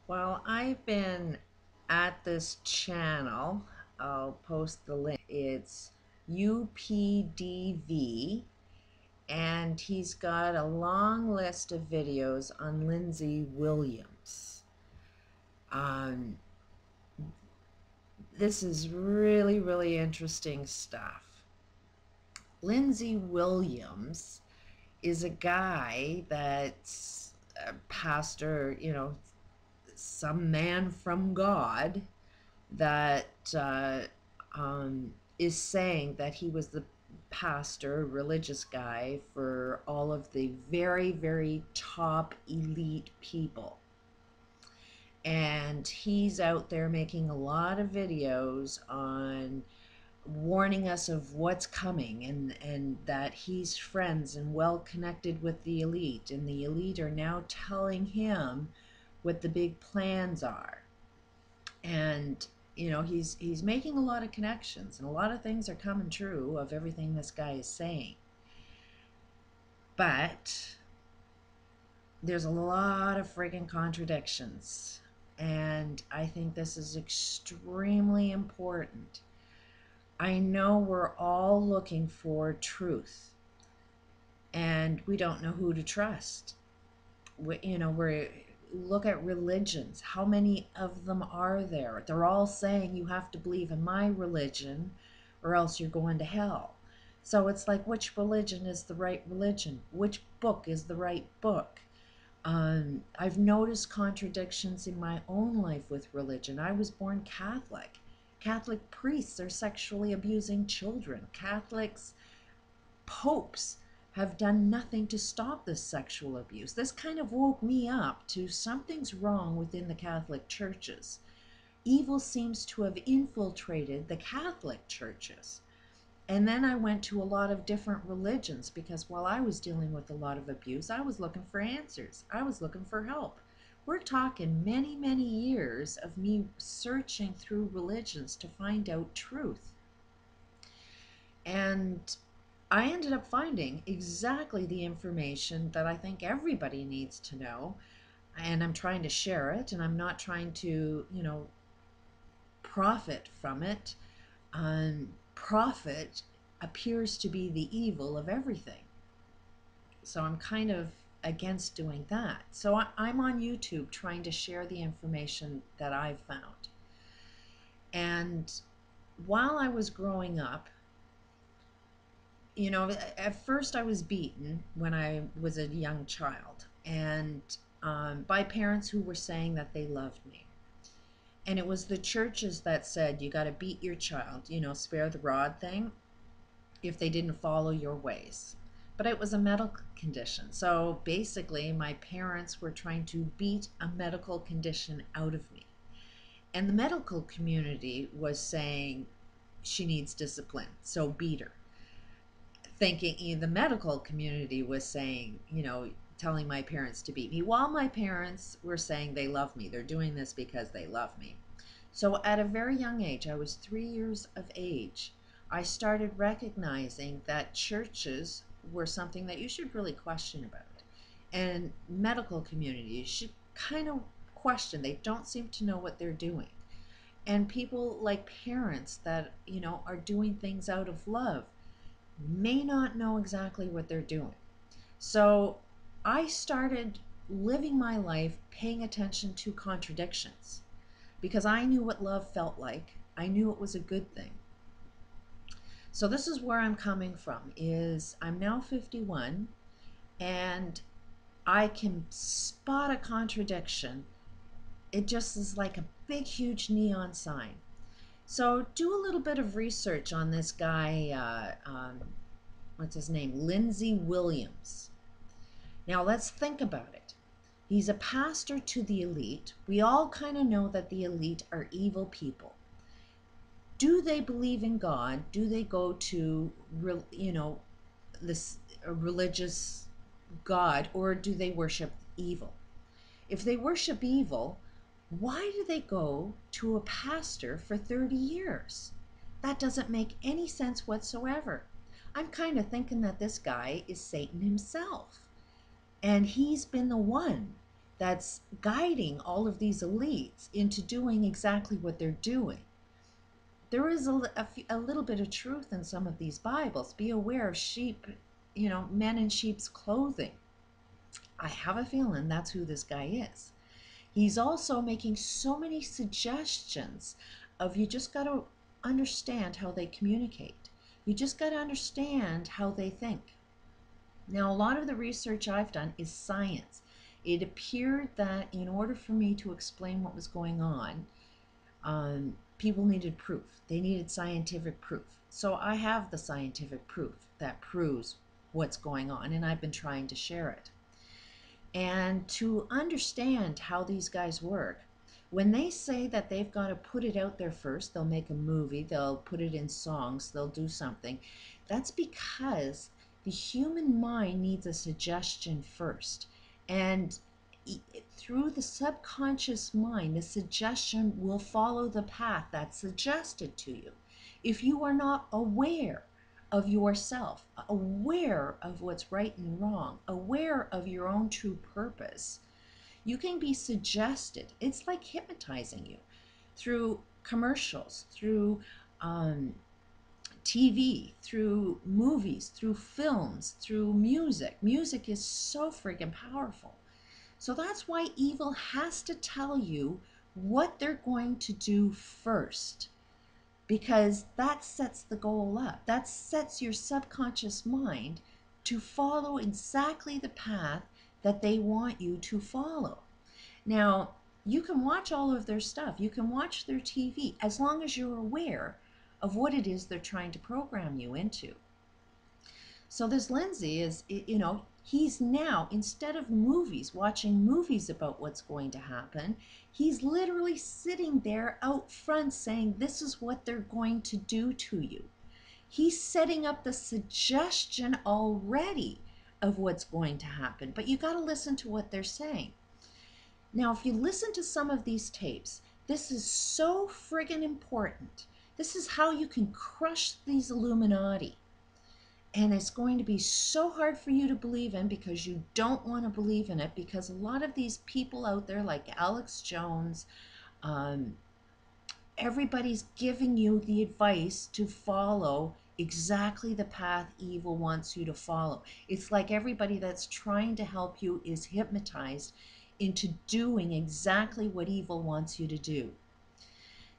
Well, I've been at this channel. I'll post the link. It's updv, and he's got a long list of videos on Lindsey Williams. Um, this is really, really interesting stuff. Lindsey Williams is a guy that's a pastor, some man from God that is saying that he was the pastor, religious guy for all of the very, very top elite people. And he's out there making a lot of videos on warning us of what's coming, and that he's friends and well connected with the elite, and the elite are now telling him what the big plans are. And he's making a lot of connections, and a lot of things are coming true of everything this guy is saying. But there's a lot of friggin' contradictions, and I think this is extremely important. I know we're all looking for truth, and we don't know who to trust. We're look at religions. How many of them are there? They're all saying you have to believe in my religion or else you're going to hell. So it's like, which religion is the right religion? Which book is the right book? I've noticed contradictions in my own life with religion. I was born Catholic. Catholic priests are sexually abusing children. Catholics, popes have done nothing to stop this sexual abuse. This kind of woke me up to something's wrong within the Catholic churches. Evil seems to have infiltrated the Catholic churches. And then I went to a lot of different religions, because while I was dealing with a lot of abuse, I was looking for answers. I was looking for help. We're talking many, many years of me searching through religions to find out truth. And I ended up finding exactly the information that I think everybody needs to know, and I'm trying to share it, and I'm not trying to, profit from it. Profit appears to be the evil of everything. So I'm kind of against doing that. So I'm on YouTube trying to share the information that I've found. And while I was growing up, at first I was beaten when I was a young child, and by parents who were saying that they loved me. And it was the churches that said, you got to beat your child, spare the rod thing, if they didn't follow your ways. But it was a medical condition. So basically, my parents were trying to beat a medical condition out of me. And the medical community was saying, she needs discipline, so beat her. Thinking the medical community was saying, telling my parents to beat me, while my parents were saying they love me. They're doing this because they love me. So at a very young age, I was 3 years of age, I started recognizing that churches were something that you should really question about. And medical communities should kind of question. They don't seem to know what they're doing. And people like parents that, are doing things out of love may not know exactly what they're doing. So I started living my life paying attention to contradictions, because I knew what love felt like. I knew it was a good thing. So this is where I'm coming from, is I'm now 51, and I can spot a contradiction. It just is like a big, huge neon sign. So do a little bit of research on this guy, what's his name? Lindsey Williams. Now let's think about it. He's a pastor to the elite. We all kind of know that the elite are evil people. Do they believe in God? Do they go to, this religious God, or do they worship evil? If they worship evil, why do they go to a pastor for 30 years? That doesn't make any sense whatsoever. I'm kind of thinking that this guy is Satan himself. And he's been the one that's guiding all of these elites into doing exactly what they're doing. There is a little bit of truth in some of these Bibles. Be aware of sheep, men in sheep's clothing. I have a feeling that's who this guy is. He's also making so many suggestions of, you just got to understand how they communicate. You just got to understand how they think. Now, a lot of the research I've done is science. It appeared that in order for me to explain what was going on, people needed proof. They needed scientific proof. So I have the scientific proof that proves what's going on, and I've been trying to share it. And to understand how these guys work, when they say that they've got to put it out there first, they'll make a movie, they'll put it in songs, they'll do something. That's because the human mind needs a suggestion first. And through the subconscious mind, the suggestion will follow the path that's suggested to you. If you are not aware of yourself, aware of what's right and wrong, aware of your own true purpose, you can be suggested. It's like hypnotizing you through commercials, through TV, through movies, through films, through music. Music is so freaking powerful. So that's why evil has to tell you what they're going to do first, because that sets the goal up. That sets your subconscious mind to follow exactly the path that they want you to follow. Now, you can watch all of their stuff. You can watch their TV as long as you're aware of what it is they're trying to program you into. So this Lindsey is, he's now, instead of watching movies about what's going to happen, he's literally sitting there out front saying, this is what they're going to do to you. He's setting up the suggestion already of what's going to happen, but you got to listen to what they're saying. Now, if you listen to some of these tapes, this is so friggin' important. This is how you can crush these Illuminati. And it's going to be so hard for you to believe in, because you don't want to believe in it, because a lot of these people out there like Alex Jones, everybody's giving you the advice to follow exactly the path evil wants you to follow. It's like everybody that's trying to help you is hypnotized into doing exactly what evil wants you to do.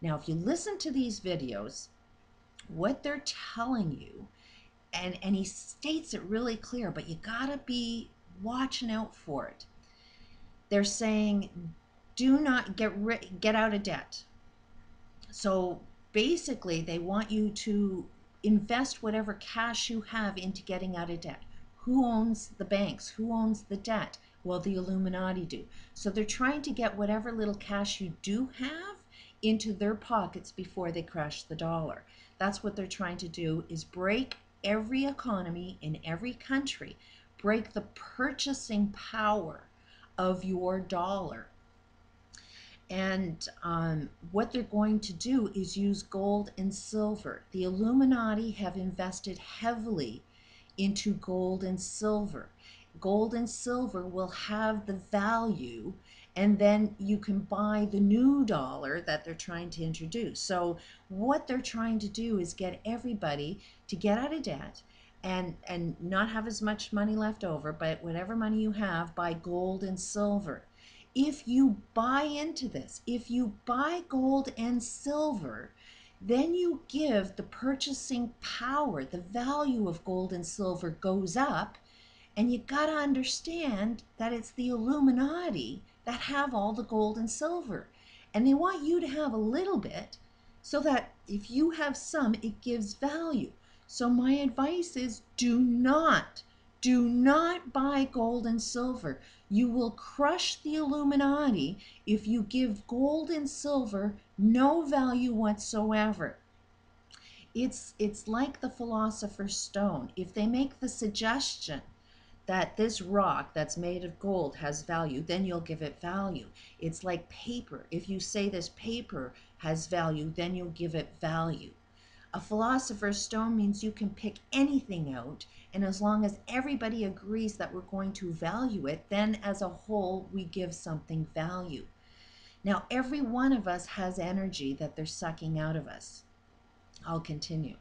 Now, if you listen to these videos, what they're telling you, and he states it really clear, but you gotta be watching out for it. They're saying, do not get out of debt. So basically, they want you to invest whatever cash you have into getting out of debt. Who owns the banks? Who owns the debt? Well, the Illuminati do. So they're trying to get whatever little cash you do have into their pockets before they crash the dollar. That's what they're trying to do, is break every economy in every country, break the purchasing power of your dollar. And what they're going to do is use gold and silver. The Illuminati have invested heavily into gold and silver. Gold and silver will have the value, and then you can buy the new dollar that they're trying to introduce. So what they're trying to do is get everybody to get out of debt and not have as much money left over, but whatever money you have, buy gold and silver. If you buy into this, if you buy gold and silver, then you give the purchasing power, the value of gold and silver goes up, and you gotta understand that it's the Illuminati that have all the gold and silver. And they want you to have a little bit, so that if you have some, it gives value. So my advice is, do not buy gold and silver. You will crush the Illuminati if you give gold and silver no value whatsoever. It's like the Philosopher's Stone. If they make the suggestion that this rock that's made of gold has value, then you'll give it value. It's like paper. If you say this paper has value, then you'll give it value. A philosopher's stone means you can pick anything out, and as long as everybody agrees that we're going to value it, then as a whole we give something value. Now, every one of us has energy that they're sucking out of us. I'll continue.